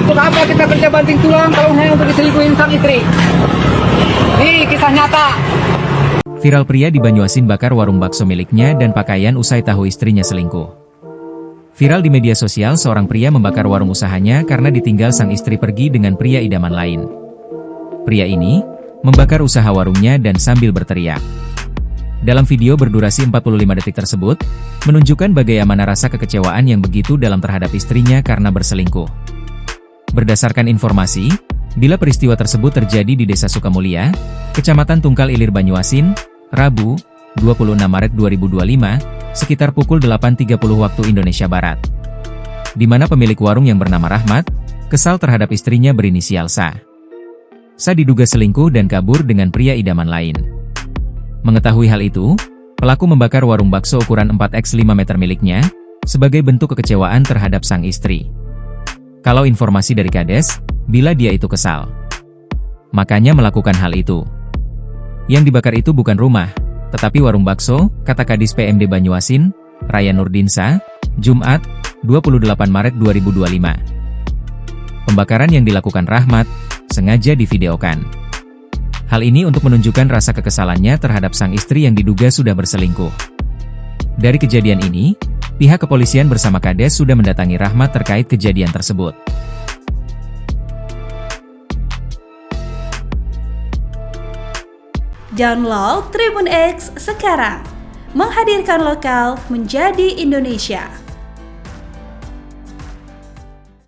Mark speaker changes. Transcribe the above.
Speaker 1: Untuk apa kita kerja banting tulang kalau hanya untuk diselingkuhin sang istri? Ini kisah nyata.
Speaker 2: Viral pria di Banyuasin bakar warung bakso miliknya dan pakaian usai tahu istrinya selingkuh. Viral di media sosial seorang pria membakar warung usahanya karena ditinggal sang istri pergi dengan pria idaman lain. Pria ini membakar usaha warungnya dan sambil berteriak. Dalam video berdurasi 45 detik tersebut, menunjukkan bagaimana rasa kekecewaan yang begitu dalam terhadap istrinya karena berselingkuh. Berdasarkan informasi, bila peristiwa tersebut terjadi di Desa Sukamulya, Kecamatan Tungkal Ilir Banyuasin, Rabu, 26 Maret 2025, sekitar pukul 8.30 waktu Indonesia Barat. Di mana pemilik warung yang bernama Rahmat, kesal terhadap istrinya berinisial Sa. Sa diduga selingkuh dan kabur dengan pria idaman lain. Mengetahui hal itu, pelaku membakar warung bakso ukuran 4x5 meter miliknya, sebagai bentuk kekecewaan terhadap sang istri. Kalau informasi dari Kades, bila dia itu kesal, makanya melakukan hal itu. Yang dibakar itu bukan rumah, tetapi warung bakso, kata Kadis PMD Banyuasin, Raya Nurdinsa, Jumat, 28 Maret 2025. Pembakaran yang dilakukan Rahmat, sengaja divideokan. Hal ini untuk menunjukkan rasa kekesalannya terhadap sang istri yang diduga sudah berselingkuh. Dari kejadian ini, pihak kepolisian bersama Kades sudah mendatangi Rahmat terkait kejadian tersebut.
Speaker 3: Download Tribun X sekarang, menghadirkan lokal menjadi Indonesia.